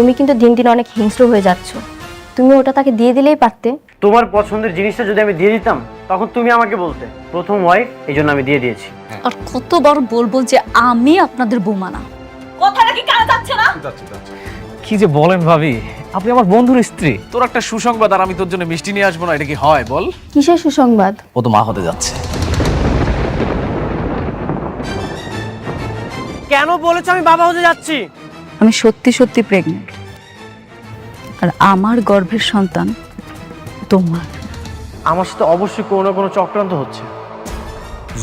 তুমি কিন্তু দিন দিন অনেক হিংস্র হয়ে যাচ্ছ। তুমি ওটা তাকে দিয়ে দিলেই পারতে। তোমার পছন্দের জিনিসটা যদি আমি দিয়ে দিতাম তখন তুমি আমাকে বলতে প্রথম ওয়াইফ, এই জন্য আমি দিয়ে দিয়েছি। আর কতবার বলবো যে আমি আপনাদের বৌমা না? কথাটা কি কানে যাচ্ছে না? কি যে বলেন ভাবি, আপনি আমার বন্ধুর স্ত্রী। তোর একটা সুসংবাদ আর আমি তোর জন্য মিষ্টি নিয়ে আসবো না, এটা কি হয় বল? কিসের সুসংবাদ? ও তো মা হতে যাচ্ছে। কেন বলেছো আমি বাবা হতে যাচ্ছি? আমি সত্যি সত্যি প্রেগনেন্ট, আর আমার গর্ভের সন্তান তোমার। আমার সাথে অবশ্যই কোনো না কোনো চক্রান্ত হচ্ছে।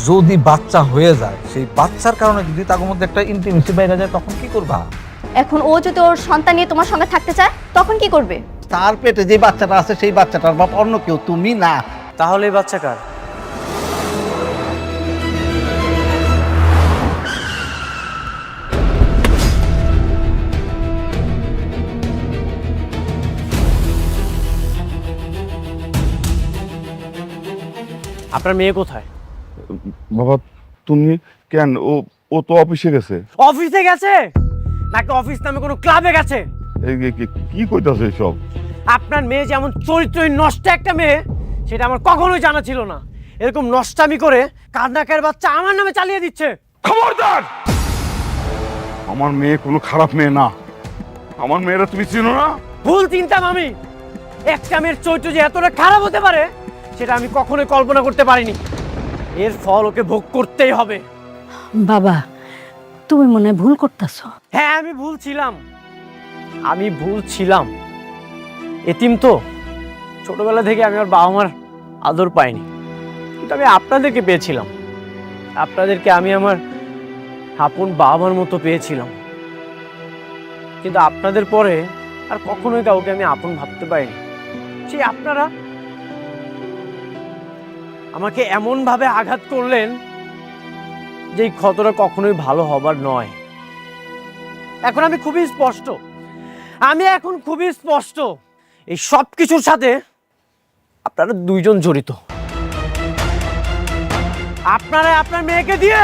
যদি বাচ্চা হয়ে যায়, সেই বাচ্চার কারণে যদি তার মধ্যে একটা ইন্টিমেসি বাইরে যায়, তখন কি করবা? এখন ও যদি ওর সন্তান নিয়ে তোমার সঙ্গে থাকতে চায় তখন কি করবে? তার পেটে যে বাচ্চাটা আছে সেই বাচ্চাটার বাপ অন্য কেউ, তুমি না। তাহলে এই বাচ্চা কার? আপনার মেয়ে কোথায়? বাবা তুমি কেন? ও ও তো অফিসে গেছে। অফিসে গেছে নাকি অফিস নামে কোনো ক্লাবে গেছে? কি কইতাছে সব? আপনার মেয়ে যেমন চরিত্রহীন নষ্ট একটা মেয়ে, সেটা আমার কখনোই জানা ছিল না। এরকম নষ্টামি করে কান্নাকার বাচ্চা আমার নামে চালিয়ে দিচ্ছে। খবরদার! আমার মেয়ে কোনো খারাপ মেয়ে না। আমার মেয়েরা তুমি চিনো না? ভুল চিন্তাম আমি। একটা মেয়ের চরিত্র যে এতটা খারাপ হতে পারে সেটা আমি কখনোই কল্পনা করতে পারিনি। এর ফল ওকে ভোগ করতেই হবে। বাবা, তুমি মনে হয় ভুল করতেছ। হ্যাঁ, আমি ভুল ছিলাম। এতিম তো, ছোটবেলা থেকে আমি আমার বাবা মার আদর পাইনি, কিন্তু আমি আপনাদেরকে পেয়েছিলাম। আপনাদেরকে আমি আমার আপন বাবা মার মতো পেয়েছিলাম, কিন্তু আপনাদের পরে আর কখনোই কাউকে আমি আপন ভাবতে পারিনি। সেই আপনারা আমাকে এমন ভাবে আঘাত করলেন যে এই ক্ষতটা কখনোই ভালো হবার নয়। এখন আমি খুবই স্পষ্ট, এই সব কিছুর সাথে আপনারা দুইজন জড়িত। আপনারা আপনার মেয়েকে দিয়ে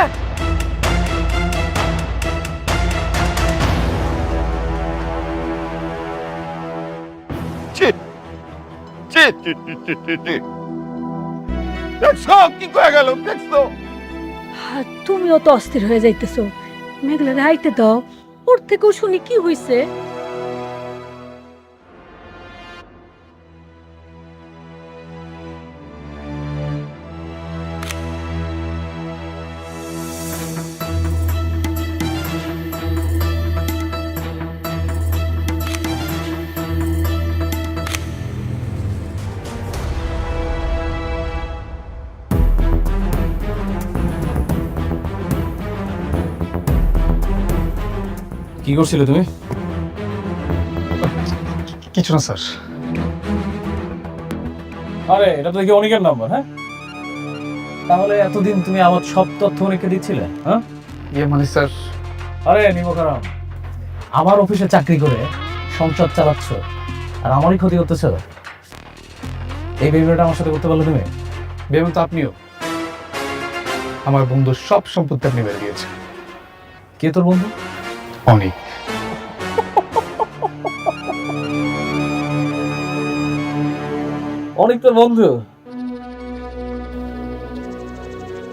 দেখছো কি কয়ে গেল? দেখছো? তুমিও তো অস্থির হয়ে যাইতেছো। মেঘলা রাইতে দাও, ওর থেকেও শুনি কি হইছে। কি করছিলে তুমি? কিছু না স্যার। আরে এটা তো দেখি অনেকের নাম্বার। হ্যাঁ, তাহলে এতদিন তুমি আমার সব তথ্য অনেককে দিচ্ছিলে? হ্যাঁ, মানে স্যার, আরে নিমকারাম, আমার অফিসে চাকরি করে সংসার চালাচ্ছ আর আমারই ক্ষতি করতেছ। এই বেবিটা আমার সাথে করতে পারলে তুমি? ভেবেন তো আপনিও। আমার বন্ধুর সব সম্পত্তি আপনি বের দিয়েছেন। কে তোর বন্ধু? অনেক। অনেক তোর বন্ধু?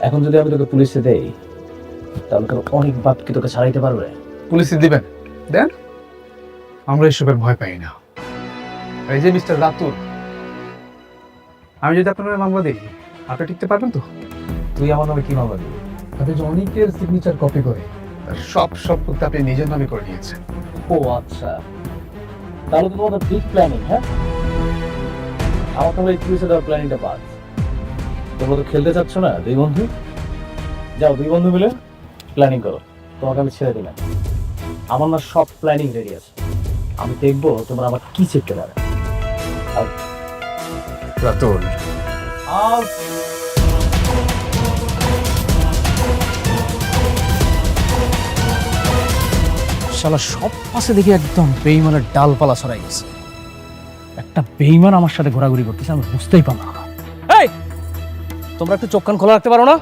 এখন যদি আমি তোকে পুলিশে দেই তাহলে তোর অনেক বাপ কি তোকে ছাড়াইতে পারবে? পুলিশে দিবেন দেন, আমরা এসবের ভয় পাই না। এই যে মিস্টার রাতুল, আমি যদি আপনার মামলা দিই, আপনি টিকতে পারবেন তো? তুই আমার নামে কি মামলা দিবি? আপনি যে অনেকের সিগনেচার কপি করে তার সব সম্পত্তি আপনি নিজের নামে করে নিয়েছেন। ও আচ্ছা, তাহলে তো তোমাদের বিগ প্ল্যানিং। হ্যাঁ, আমার তাহলে এই পুলিশে দেওয়ার প্ল্যানিংটা বাদ। তোমরা তো খেলতে চাচ্ছ না দুই বন্ধু? যাও দুই বন্ধু মিলে প্ল্যানিং করো। তোমাকে আমি ছেড়ে দিলাম। আমার না সব প্ল্যানিং রেডি আছে। আমি দেখবো তোমরা আমার কি চেপতে পারে। রাতুল, শালা সব পাশে দেখি একদম বেইমানের ডালপালা ছড়াই গেছে। একটা বেইমান আমার সাথে ঘোরাঘুরি করতেছে, আমি বুঝতেই পারলাম না। এই, তোমরা একটু চোখ কান খোলা রাখতে পারো না?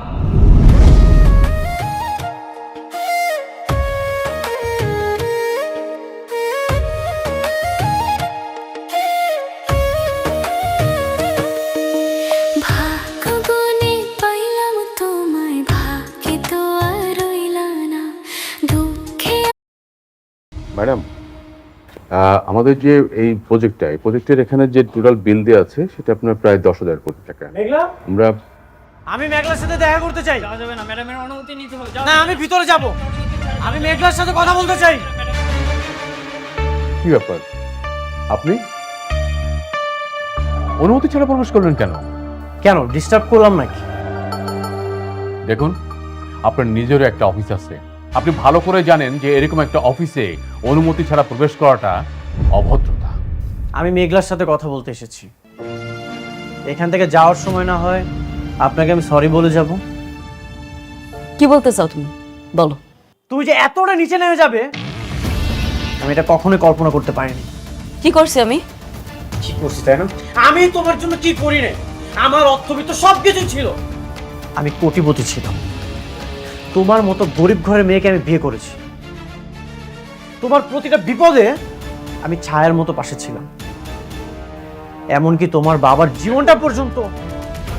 ম্যাডাম, আমাদের যে এই প্রজেক্টের এখানে যে টোটাল বিল দেওয়া আছে সেটা আপনার প্রায় 10,000 কোটি টাকা। মেঘলা, আমরা আমি মেঘলার সাথে দেখা করতে চাই। যাবে না, ম্যাডামের অনুমতি নিতে হবে। না, আমি ভিতরে যাব। আমি মেঘলার সাথে কথা বলতে চাই। কি ব্যাপার, আপনি অনুমতি ছাড়া প্রবেশ করলেন কেন? কেন ডিস্টার্ব করলাম নাকি? দেখুন, আপনার নিজেরও একটা অফিস আছে। আপনি ভালো করে জানেন যে এরকম একটা অফিসে অনুমতি ছাড়া প্রবেশ করাটা অভদ্রতা। আমি মেঘলার সাথে কথা বলতে এসেছি। এখান থেকে যাওয়ার সময় না হয় আপনাকে আমি সরি বলে যাব। কি বলতে চাও তুমি, বলো। তুমি যে এতটা নিচে নেমে যাবে আমি এটা কখনোই কল্পনা করতে পারিনি। কি করছি আমি? কি করছি তাই না? আমি তোমার জন্য কি করি না? আমার অর্থবিত্ত সবকিছু ছিল। আমি কোটিপতি ছিলাম। তোমার মতো গরিব ঘরের মেয়েকে আমি বিয়ে করেছি। তোমার প্রতিটা বিপদে আমি ছায়ার মতো পাশে ছিলাম। এমনকি তোমার বাবার জীবনটা পর্যন্ত।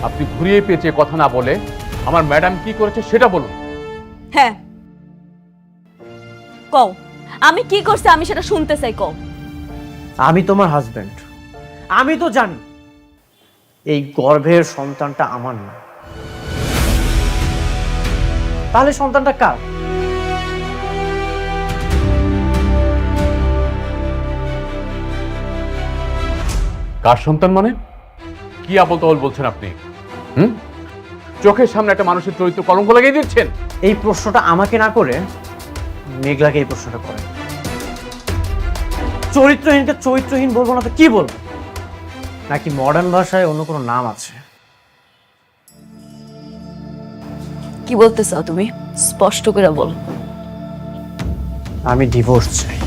আপনি ঘুরিয়ে পেঁচিয়ে কথা না বলে আমার ম্যাডাম কি করেছে সেটা বলুন। হ্যাঁ, কও আমি কি করছি, আমি সেটা শুনতে চাই, কও। আমি তোমার হাজবেন্ড। আমি তো জানি এই গর্ভের সন্তানটা আমার না। তাহলে সন্তানটা কার? কার সন্তান মানে? কি আবল তাবল বলছেন আপনি? চোখের সামনে একটা মানুষের চরিত্র কলঙ্ক লাগিয়ে দিচ্ছেন। এই প্রশ্নটা আমাকে না করে মেঘলাকে এই প্রশ্নটা করে। চরিত্রহীনকে চরিত্রহীন বলবো না তো কি বলবো? নাকি মডার্ন ভাষায় অন্য কোনো নাম আছে? কি বলতে চাও তুমি, স্পষ্ট করে বলো। আমি ডিভোর্স চাই।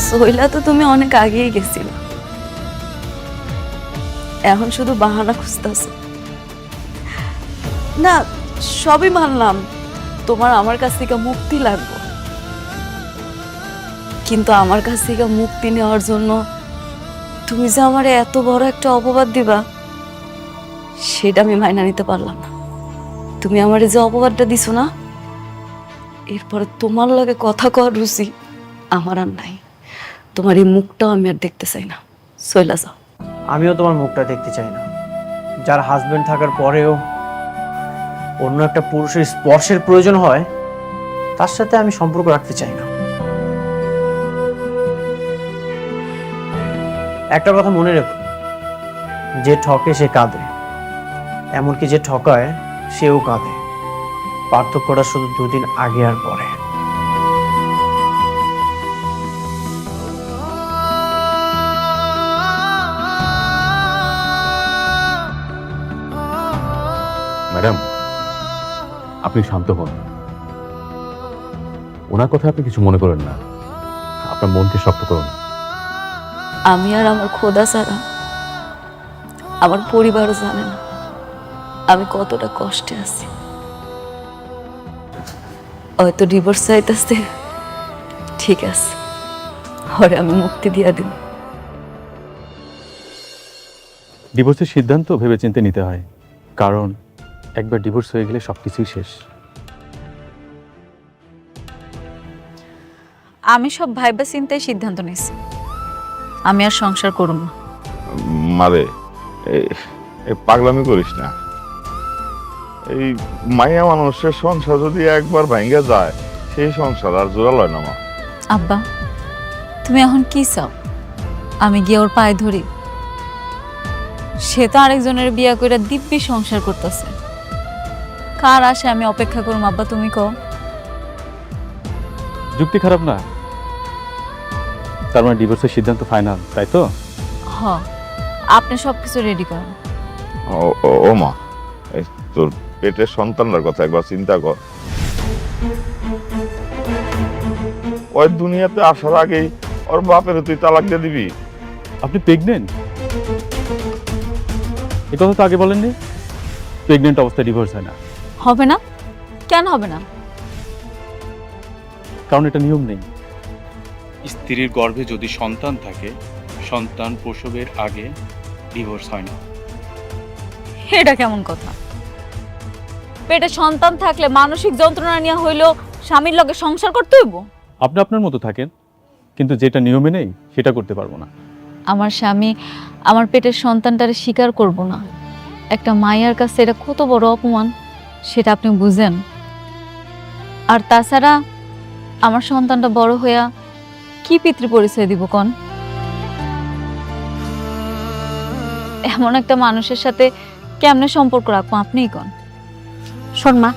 সইলা তো তুমি অনেক আগেই গেছিল, এখন শুধু বাহানা খুঁজতেছো। না, সবই মানলাম তোমার আমার কাছ থেকে মুক্তি লাগবে, কিন্তু আমার কাছ থেকে মুক্তি নেওয়ার জন্য তুমি যে আমার এত বড় একটা অপবাদ দিবা সেটা আমি মাইনা নিতে পারলাম না। তুমি আমার যে অপবাদটা দিছো না, এরপরে তোমার লগে কথা কওয়ার রুচি আমার আর নাই। তোমার এই মুখটাও আমি আর দেখতে চাই না, চইলা যাও। আমিও তোমার মুখটা দেখতে চাই না। যার হাজবেন্ড থাকার পরেও অন্য একটা পুরুষের স্পর্শের প্রয়োজন হয়, তার সাথে আমি সম্পর্ক রাখতে চাই না। একটা কথা মনে রেখো, যে ঠকে সে কাঁদে, এমনকি যে ঠকায় সেও কাঁদে। পার্থক্যটা শুধু দুদিন আগে আর পরে। ম্যাডাম, আপনি শান্ত হন। ওনার কথা আপনি কিছু মনে করেন না, আপনার মনকে শক্ত করুন। আমি আর আমার খোদা ছাড়া আমার পরিবারও জানে না আমি কতটা কষ্টে আছি। হয়তো ডিভোর্স চাইতেছে, ঠিক আছে, হরে আমি মুক্তি দিয়া দিব। ডিভোর্সের সিদ্ধান্ত ভেবেচিন্তে নিতে হয়, কারণ একবার ডিভোর্স হয়ে গেলে সবকিছুই শেষ। আমি সব ভাইবা চিন্তায় সিদ্ধান্ত নিয়েছি, আমি আর সংসার করব না। মারে, এই পাগলামি করিস না। এই মাইয়া মানুষের সংসার যদি একবার ভাঙ্গা যায়, সেই সংসার আর জোড়া লয় না মা। আব্বা, তুমি এখন কি চাও? আমি গিয়ে ওর পায়ে ধরি? সে তো আরেকজনের বিয়া কইরা দিব্যি সংসার করতেছে। কার আসে আমি অপেক্ষা করুম আব্বা, তুমি কও। যুক্তি খারাপ না। তার মানে ডিভোর্সের সিদ্ধান্ত ফাইনাল, তাই তো? হ, আপনি সবকিছু রেডি করেন। ও মা, এই তোর পেটের সন্তানটার কথা একবার চিন্তা কর। ওই দুনিয়াতে আসার আগেই ওর বাপের তুই তালাক দিয়ে দিবি? আপনি প্রেগনেন্ট? এ কথা তো আগে বলেননি। প্রেগনেন্ট অবস্থায় ডিভোর্স হয় না। হবে না? কেন হবে না? কারণ এটা নিয়ম নেই। স্ত্রীর গর্ভে যদি সন্তান থাকে, সন্তান প্রসবের আগে ডিভোর্স হয় না। এটা কেমন কথা? পেটে সন্তান থাকলে মানসিক যন্ত্রণা নিয়ে হইলেও স্বামীর লগে সংসার করতে হইব? আপনি আপনার মতো থাকেন, কিন্তু যেটা নিয়মে নেই সেটা করতে পারবো না। আমার স্বামী আমার পেটের সন্তানটারে স্বীকার করব না, একটা মায়ের কাছে এটা কত বড় অপমান সেটা আপনি বুঝেন? আর তাছাড়া আমার সন্তানটা বড় হইয়া কি পিতৃ পরিচয় দিব কোন? এমন একটা মানুষের সাথে কেমনে সম্পর্ক রাখবো আপনিই কোন? শর্মা,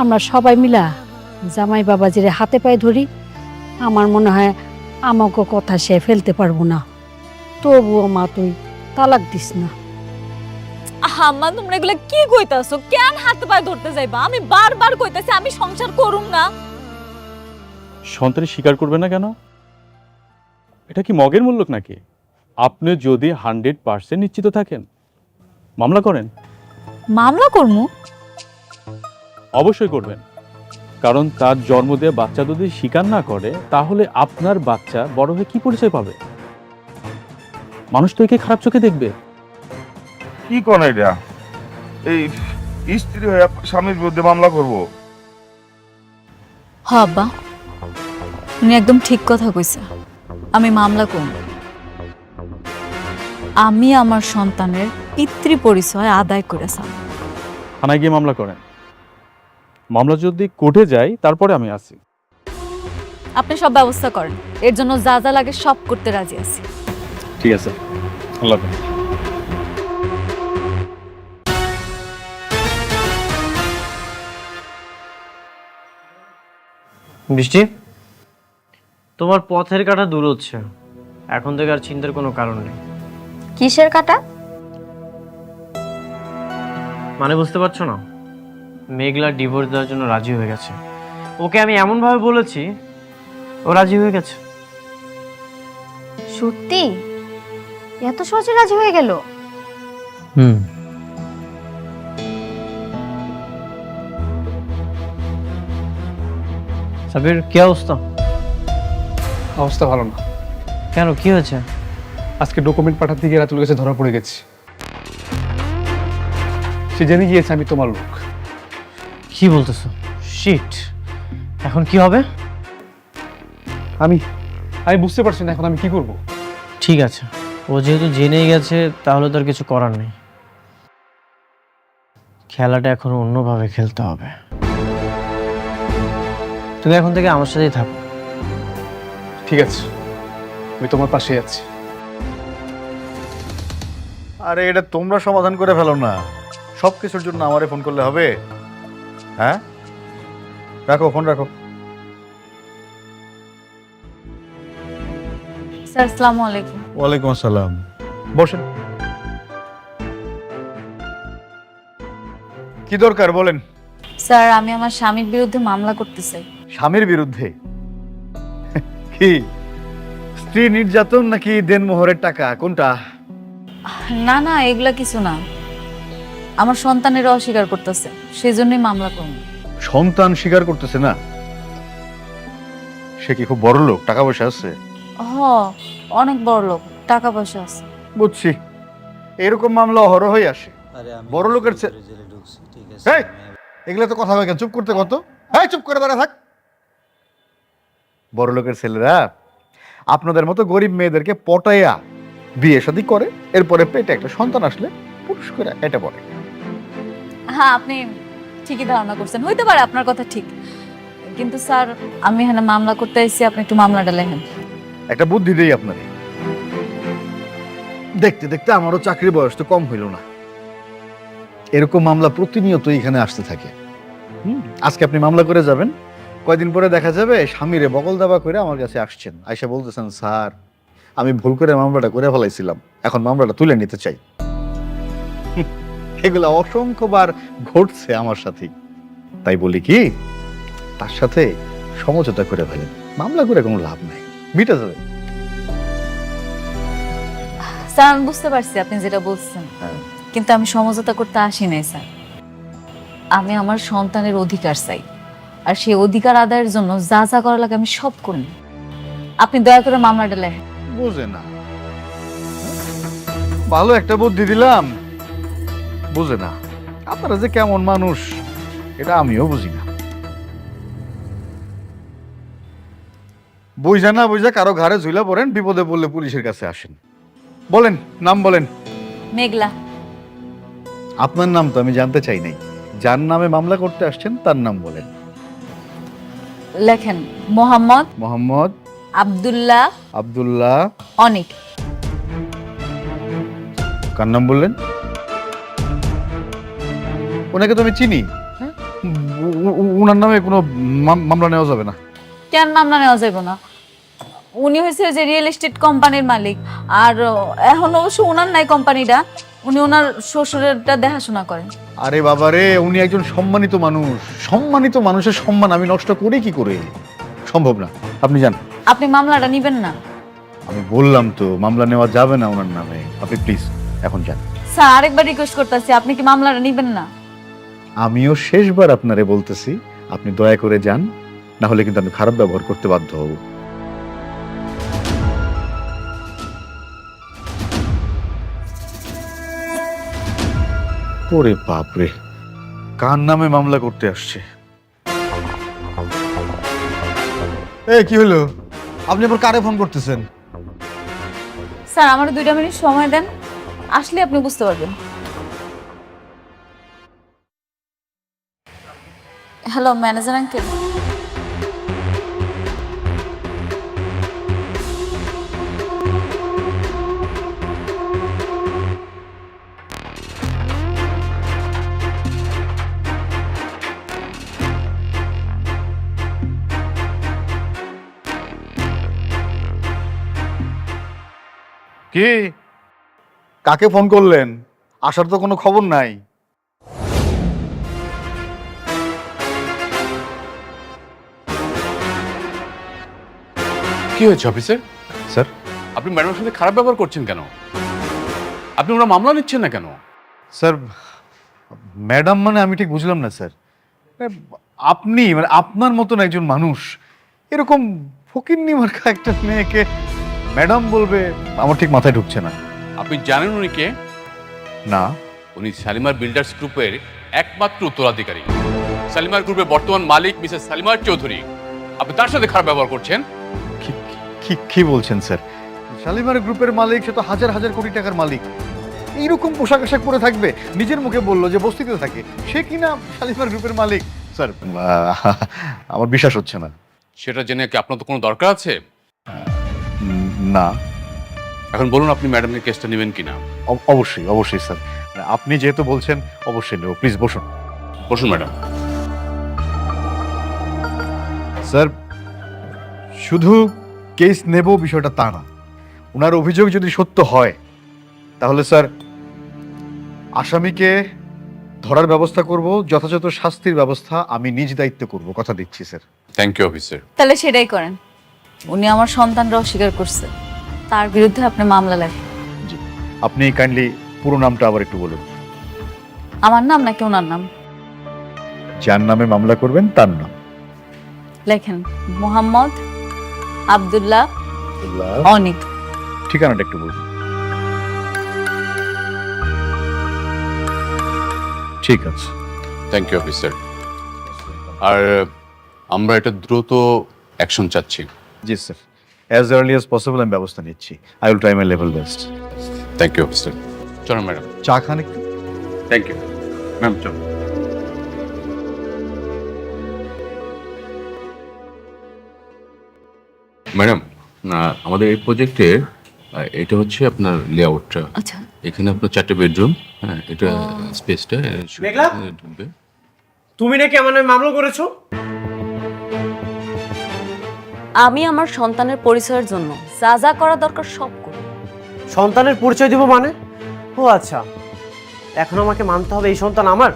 আমরা সবাই মিলা জামাই বাবাজিরে হাতে পায়ে ধরি। আমার মনে হয় আমাকে কথা সে ফেলতে পারবো না। তবুও মা তুই তালাক দিস না। আম্মা, তোমরা এগুলা কি কইতাছো? কেন হাতে পায়ে ধরতে যাইবা? আমি বারবার কইতাছি আমি সংসার করুম না। সন্তানের স্বীকার করবে না কেন? এটা কি মগের মূল্য নাকি? আপনি যদি 100% নিশ্চিত থাকেন মামলা করেন। মামলা করমু? অবশ্যই করবেন, কারণ তার জন্ম দেওয়া বাচ্চা যদি স্বীকার না করে তাহলে আপনার বাচ্চা বড় হয়ে কি পরিচয় পাবে? মানুষ তো একে খারাপ চোখে দেখবে। কি কোন এটা? এই স্ত্রী হয়ে স্বামীর বিরুদ্ধে মামলা করব? হ্যাঁ আব্বা, উনি একদম ঠিক কথা কইছে। আমি মামলা করব। আমি আমার সন্তানের পিতৃ পরিচয় আদায় করেছি। থানায় গিয়ে মামলা করেন। মামলা যদি কোর্টে যায় তারপরে আমি আসি। আপনি সব ব্যবস্থা করেন, এর জন্য যা যা লাগে সব করতে রাজি আছি। ঠিক আছে, আল্লাহ হাফেজ। বৃষ্টি, তোমার পথের কাঁটা দূর হচ্ছে, এখন থেকে আর চিন্তার কোনো কারণ নেই। কিসের কাটা? মানে বুঝতে পারছো না? মেঘলা ডিভোর্স দেওয়ার জন্য রাজি হয়ে গেছে। ওকে আমি এমনভাবে বলেছি, ও রাজি হয়ে গেছে। সত্যি? এত সহজে রাজি হয়ে গেল? সাবির, কি অবস্থা? অবস্থা ভালো না। কেন, কি হয়েছে? আজকে ডকুমেন্ট পাঠাতে গিয়ে রাতুল কাছে ধরা পড়ে গেছি। সে জেনে গিয়েছে আমি তোমার লোক। কি বলতেছো? শিট, এখন কি হবে? আমি বুঝতে পারছি না এখন আমি কি করব। ঠিক আছে, ও যেহেতু জেনেই গেছে তাহলে তো আর কিছু করার নেই। খেলাটা এখন অন্যভাবে খেলতে হবে। তুমি এখন থেকে আমার সাথেই থাকো। ঠিক আছে, আমি তোমার পাশে আছি। আরে এটা তোমরা সমাধান করে ফেলো না, সব কিছুর জন্য আমারে ফোন করলে হবে? হ্যাঁ, রাখো ফোন, রাখো। স্যার, আসসালামু আলাইকুম। ওয়ালাইকুম আসসালাম, বসেন। কি দরকার বলেন। স্যার, আমি আমার স্বামীর বিরুদ্ধে মামলা করতে চাই। স্বামীর বিরুদ্ধে? কি স্ত্রী নির্যাতন নাকি দেনমোহরের টাকা, কোনটা? না না, এগুলা কিছু না। আমার সন্তানের অস্বীকার করতেছে, সেই জন্যই মামলা করব। সন্তান স্বীকার করতেছে না? সে কি খুব বড় লোক, টাকা পয়সা আছে? অনেক বড় লোক, টাকা পয়সা আছে। বুঝছি, এরকম মামলা অহরহই আসে। বড় লোকের এই, এগুলা তো কথা হয় কেন? চুপ করতে কত? হ্যাঁ, চুপ করে দাঁড়া থাক। বড় লোকের ছেলেরা আপনাদের মতো গরিব মেয়েদেরকে পটাইয়া বিয়ে শাদী করে, এরপরে পেটে একটা সন্তান আসলে পুরুষ করে এটা পড়ে। হ্যাঁ, আপনি ঠিকই ধারণা করছেন, হইতে পারে আপনার কথা ঠিক, কিন্তু স্যার আমি এখানে মামলা করতে এসেছি, আপনি একটু মামলাটা লেখেন। একটা বুদ্ধি দেই আপনারে। দেখতে দেখতে আমারও চাকরির বয়স তো কম হইল না, এরকম মামলা প্রতিনিয়ত এখানে আসতে থাকে। আজকে আপনি মামলা করে যাবেন, কয়দিন পরে দেখা যাবে স্বামীরে বগল দাবা করে আমার কাছে আসছেন, আইসা বলতেছেন, স্যার আমি ভুল করে মামলাটা করে ফেলাইছিলাম, এখন মামলাটা তুলে নিতে চাই। এগুলা অসংখ্যবার ঘটছে আমার সাথে। তাই বলি কি, তার সাথে সমঝোতা করে ফেলেন, মামলা করে কোনো লাভ নাই, মিটে যাবে। স্যার, আমি বুঝতে পারছি আপনি যেটা বলছেন, কিন্তু আমি সমঝোতা করতে আসি নাই স্যার। আমি আমার সন্তানের অধিকার চাই, আর সেই অধিকার আদায়ের জন্য যা যা করা লাগে আমি সব করব। আপনি দয়া করে মামলাটা লেখেন। বুঝে না, ভালো একটা বুদ্ধি দিলাম, বুঝে না। আপনারা যে কেমন মানুষ এটা আমিও বুঝি না। বুঝা না বুঝা কারো ঘাড়ে ঝুলা পড়েন, বিপদে পড়লে পুলিশের কাছে আসেন। বলেন, নাম বলেন। মেঘলা। আপনার নাম তো আমি জানতে চাই নাই, যার নামে মামলা করতে আসছেন তার নাম বলেন। লেখেন মোহাম্মদ মোহাম্মদ আব্দুল্লাহ আব্দুল্লাহ অনিক। কার নাম বললেন? ওনাকে তো আমি চিনি। উনার নামে কোনো মামলা নেওয়া যাবে না। কেন মামলা নেওয়া যাবে না? উনি হয়েছে যে রিয়েল এস্টেট কোম্পানির মালিক, আর এখন অবশ্য ওনার নাই কোম্পানিটা, উনি ওনার শ্বশুরেরটা দেখাশোনা করেন। আরে বাবা রে, উনি একজন সম্মানিত মানুষ। সম্মানিত মানুষের সম্মান আমি নষ্ট করি কি করে? সম্ভব না। আপনি যান। আপনি মামলাটা নিবেন না? আমি বললাম তো মামলা নেওয়া যাবে না ওনার নামে। আপনি প্লিজ এখন যান। স্যার আরেকবার রিকোয়েস্ট করতেছি, আপনি কি মামলাটা নিবেন না? আমিও শেষবার আপনারে বলতেছি, আপনি দয়া করে যান, না হলে কিন্তু আমি খারাপ ব্যবহার করতে বাধ্য হব। ওরে বাপরে, কার নামে মামলা করতে আসছে? কি হলো? আপনি আবার কারে ফোন করতেছেন? স্যার আমার 2 মিনিট সময় দেন, আসলে আপনি বুঝতে পারবেন। Hello manager uncle. কি? কাকে ফোন করলেন? আসার তো কোনো খবর নাই। কি হয়েছে অফিসার? স্যার, আপনি ম্যাডামের সাথে খারাপ ব্যবহার করছেন কেন? আপনি ওরা মামলা নিচ্ছেন না কেন? স্যার ম্যাডাম মানে আমি ঠিক বুঝলাম না স্যার। আপনি মানে আপনার মতন একজন মানুষ এরকম ফকিন্নি মার্কা একটা মেয়েকে ম্যাডাম বলবে, আমার ঠিক মাথায় ঢুকছে না। আপনি জানেন উনি কে? না। উনি শালিমার বিল্ডার্স গ্রুপের একমাত্র উত্তরাধিকারী। শালিমার গ্রুপের বর্তমান মালিক মিসেস শালিমার চৌধুরী। আপনি তার সাথে খারাপ ব্যবহার করছেন। কি বলছেন স্যার? শালিমার গ্রুপের মালিক, সে তো হাজার হাজার কোটি টাকার মালিক। এইরকম পোশাক আশাক পরে থাকবে? নিজের মুখে বললো যে বস্তিতে থাকে, সে কিনা শালিমার গ্রুপের মালিক। স্যার আমার বিশ্বাস হচ্ছে না। সেটা জেনে কি আপনার তো কোনো দরকার আছে? না। এখন বলুন আপনি ম্যাডামের কেসটা নেবেন কিনা? অবশ্যই অবশ্যই স্যার, আপনি যেহেতু বলছেন অবশ্যই নেব। প্লিজ বসুন। বসুন ম্যাডাম। স্যার শুধু কেস নেব বিষয়টা তা না, ওনার অভিযোগ যদি সত্য হয় তাহলে স্যার আসামিকে ধরার ব্যবস্থা করব, যথাযথ শাস্তির ব্যবস্থা আমি নিজ দায়িত্বে করব, কথা দিচ্ছি স্যার। Thank you officer. তাহলে সেটাই করেন। উনি আমার সন্তানরা অস্বীকার করছে, তার বিরুদ্ধে আপনি মামলা লেখেন। জি, আপনি কাইন্ডলি পুরো নামটা আবার একটু বলুন। আমার নাম নাকি ওনার নাম? যার নামে মামলা করবেন তার নাম লেখেন মোহাম্মদ আব্দুল্লাহ অনিক। ঠিকানাটা একটু বলুন। ঠিক আছে। Thank you officer. আর আমরা এটা দ্রুত অ্যাকশন চাচ্ছি। জি sir, as early as possible আমি ব্যবস্থা নিচ্ছি। I will try my level best. Thank you officer. চলো ম্যাডাম। চা খান একটু। Thank you ma'am. চলো। ম্যাডাম, আমাদের এই প্রজেক্টের এটা হচ্ছে আপনার লেআউটটা। আচ্ছা, এখানে আপনার 4টে বেডরুম। হ্যাঁ, এটা স্পেসটা মেঘলা? ঢুকবে। তুমি নাকি আমার নামে মামলা করেছো? আমি আমার সন্তানের পরিচয়ের জন্য যা যা করা দরকার সব করব। সন্তানের পরিচয় দিব মানে? ও আচ্ছা, এখন আমাকে মানতে হবে এই সন্তান আমার?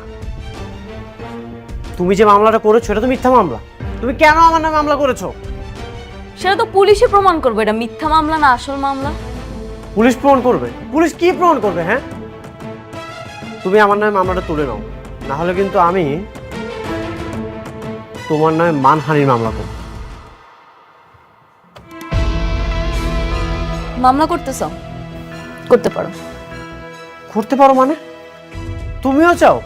তুমি যে মামলাটা করেছো এটা তো মিথ্যা মামলা। তুমি কেন আমার নামে মামলা করেছো? সেটা তো পুলিশে প্রমাণ করবে এটা মিথ্যা মামলা না আসল মামলা। পুলিশ প্রমাণ করবে? পুলিশ কি প্রমাণ করবে? হ্যাঁ, তুমি আমার নামে মামলাটা তুলে নাও, না হলে কিন্তু আমি তোমার নামে মানহানির মামলা করব। মামলা করতেছ? করতে পারো। করতে পারো মানে? তুমিও চাও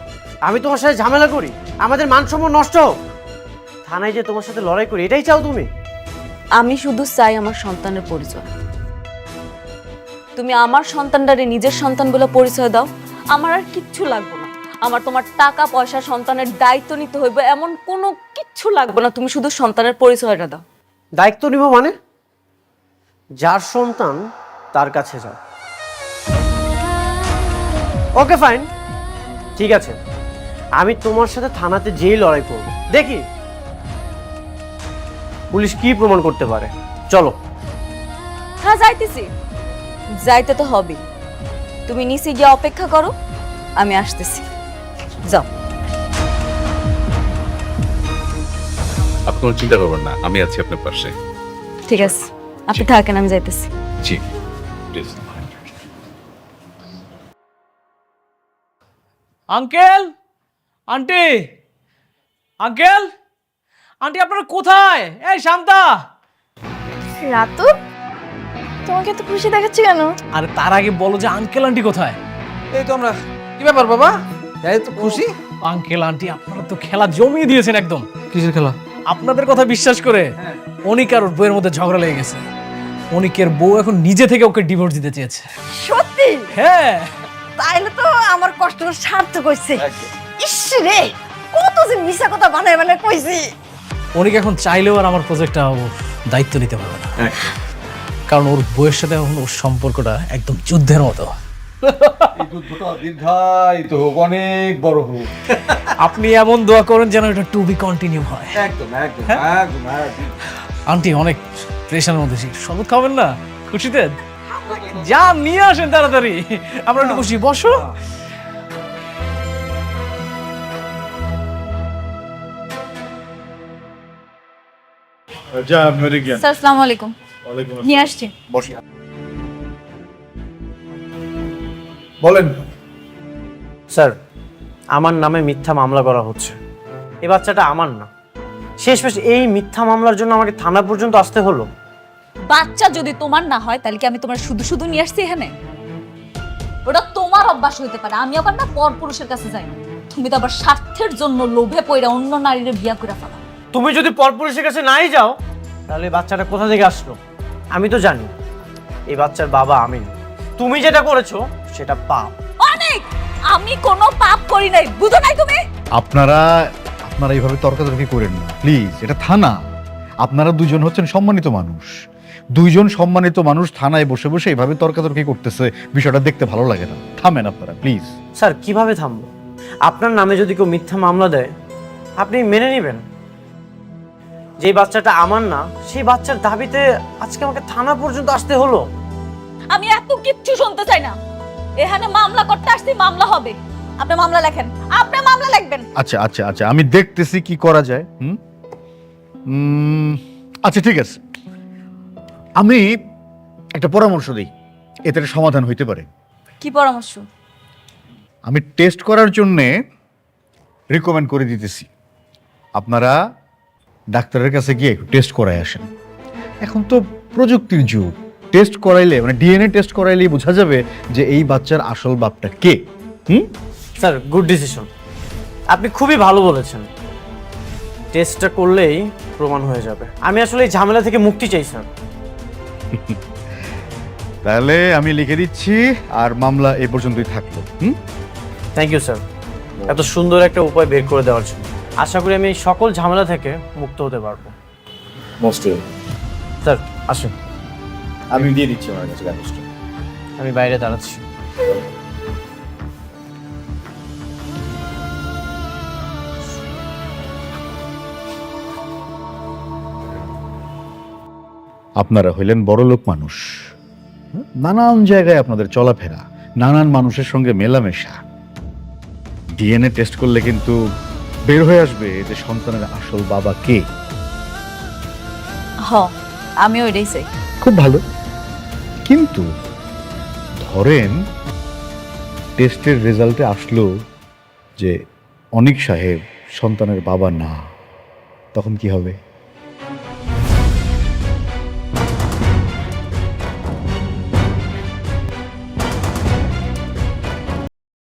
আমি তোমার সাথে ঝামেলা করি? আমাদের মান সম্মান নষ্ট হোক, থানায় যে তোমার সাথে লড়াই করি, এটাই চাও তুমি? আমি শুধু চাই আমার সন্তানের পরিচয়। তুমি আমার সন্তানটারে নিজের সন্তান বলে পরিচয় দাও, আমার আর কিচ্ছু লাগবে না। আমার তোমার টাকা পয়সা সন্তানের দায়িত্ব নিতে হইবে এমন কোনো কিচ্ছু লাগবে না, তুমি শুধু সন্তানের পরিচয়টা দাও। দায়িত্ব নিব মানে? যার সন্তান তার কাছে যাও। ওকে ফাইন, ঠিক আছে, আমি তোমার সাথে থানাতে যেই লড়াই করব, দেখি পুলিশ কি প্রমাণ করতে পারে। চলো। হ্যাঁ যাইতেছি, যাইতে তো হবে। তুমি নিচে গিয়ে অপেক্ষা করো, আমি আসতেছি। যাও। আপনি কোনো চিন্তা করবেন না, আমি আছি আপনার পাশে। ঠিক আছে, আপনি থাকেন, আমি যাইতেছি। জি please. Uncle, aunty, uncle, aunty আপনারা কোথায়? এই শান্তা। রাতু, তোমাকে এত খুশি দেখাচ্ছি কেন? আরে তার আগে বলো যে আঙ্কেল আন্টি কোথায়? এই তো আমরা। কি ব্যাপার বাবা, এই তো খুশি? আঙ্কেল আন্টি আপনারা তো খেলা জমিয়ে দিয়েছেন একদম। কিসের খেলা? আপনাদের কথা বিশ্বাস করে অনিক আর ওর বউয়ের মধ্যে ঝগড়া লেগে গেছে। অনিকের বউ এখন নিজে থেকে ওকে ডিভোর্স দিতে চেয়েছে। সত্যি? হ্যাঁ। তাইলে তো আমার কষ্ট সার্থক হইছে। ইস রে, কত যে মিছা কথা বানায় বানায় কইছি। অনিক এখন চাইলেও আর আমার প্রজেক্টটা দায়িত্ব নিতে পারবে না, কারণ ওর বউয়ের সাথে এখন ওর সম্পর্কটা একদম যুদ্ধের মতো। এই যুদ্ধটা দীর্ঘায়িত হোক, অনেক বড় হোক। আপনি এমন দোয়া করেন যেন এটা টু বি কন্টিনিউ হয়। একদম একদম একদম একদম। আন্টি অনেক প্রেশারের মধ্যে, শরবত খাবেন না খুশিতে? যা নিয়ে আসেন তাড়াতাড়ি, আমরা একটু বসি। বসো। স্যার আসসালামু আলাইকুম। নিয়ে আসছি। বলেন। স্যার, আমার নামে মিথ্যা মামলা করা হচ্ছে। এই বাচ্চাটা আমার না। শেষমেশ এই মিথ্যা মামলার জন্য আমাকে থানা পর্যন্ত আসতে হলো। বাচ্চা যদি তোমার না হয় তাহলে কি আমি তোমার শুধু শুধু নিয়ে আসছি এখানে? ওটা তোমার অভ্যাস হইতে পারে, আমি আবার না পর পুরুষের কাছে যাই না। তুমি তো আবার স্বার্থের জন্য লোভে পড়ে অন্য নারীর বিয়া করে ফেলা। তুমি যদি পরপুরুষের কাছে নাই যাও, তাহলে এই বাচ্চাটা কোথা থেকে আসলো? আমি তো জানি এই বাচ্চার বাবা আমি না। তুমি যেটা করেছো সেটা পাপ। অনেক, আমি কোনো পাপ করি নাই, বুঝো নাই তুমি? আপনারা এইভাবে তর্কাতর্কি করেন না প্লিজ, এটা থানা। আপনারা দুজন হচ্ছেন সম্মানিত মানুষ, দুইজন সম্মানিত মানুষ থানায় বসে বসে এইভাবে তর্কাতর্কি করতেছে, বিষয়টা দেখতে ভালো লাগে না। থামেন আপনারা প্লিজ। স্যার কিভাবে থামবো? আপনার নামে যদি কেউ মিথ্যা মামলা দেয়, আপনি মেনে নেবেন? যে বাচ্চাটা আমার না, সেই বাচ্চার দাবিতে আজকে আমাকে থানা পর্যন্ত আসতে হলো। আমি এত কিচ্ছু শুনতে চাই না। এখানে মামলা করতে আসছি, মামলা হবে। আপনি মামলা লেখেন, আপনি মামলা লিখবেন। আচ্ছা আচ্ছা আচ্ছা, আমি দেখতেছি কি করা যায়। আচ্ছা ঠিক আছে, আমি একটা পরামর্শ দিই, এতে একটা সমাধান হইতে পারে। কি পরামর্শ? আমি টেস্ট করার জন্যে রিকমেন্ড করে দিতেছি, আপনারা ডাক্তারের কাছে গিয়ে একটু টেস্ট করাই আসেন। এখন তো প্রযুক্তির যুগ, টেস্ট করাইলে মানে ডিএনএ টেস্ট করাইলেই বোঝা যাবে যে এই বাচ্চার আসল বাপটা কে। স্যার গুড ডিসিশন, আপনি খুবই ভালো বলেছেন। টেস্টটা করলেই প্রমাণ হয়ে যাবে। আমি আসলে এই ঝামেলা থেকে মুক্তি চাই স্যার। তাহলে আমি লিখে দিচ্ছি, আর মামলা এই পর্যন্তই থাকলো। থ্যাংক ইউ স্যার, এত সুন্দর একটা উপায় বের করে দেওয়ার জন্য। আশা করি আমি এই সকল ঝামেলা থেকে মুক্ত হতে পারবো। মোস্ট স্যার আসুন, আমি দিয়ে দিচ্ছি আমার কাছে কাগজটা। আমি বাইরে দাঁড়াচ্ছি। আপনারা হইলেন বড়লোক মানুষ, নানান জায়গায় আপনাদের চলাফেরা, নানান মানুষের সঙ্গে মেলামেশা। ডিএনএ টেস্ট করলে কিন্তু বের হয়ে আসবে যে সন্তানের আসল বাবা কে। আমিও এটাই চাই। খুব ভালো, কিন্তু ধরেন টেস্টের রেজাল্টে আসলো যে অনিক সাহেব সন্তানের বাবা না, তখন কি হবে?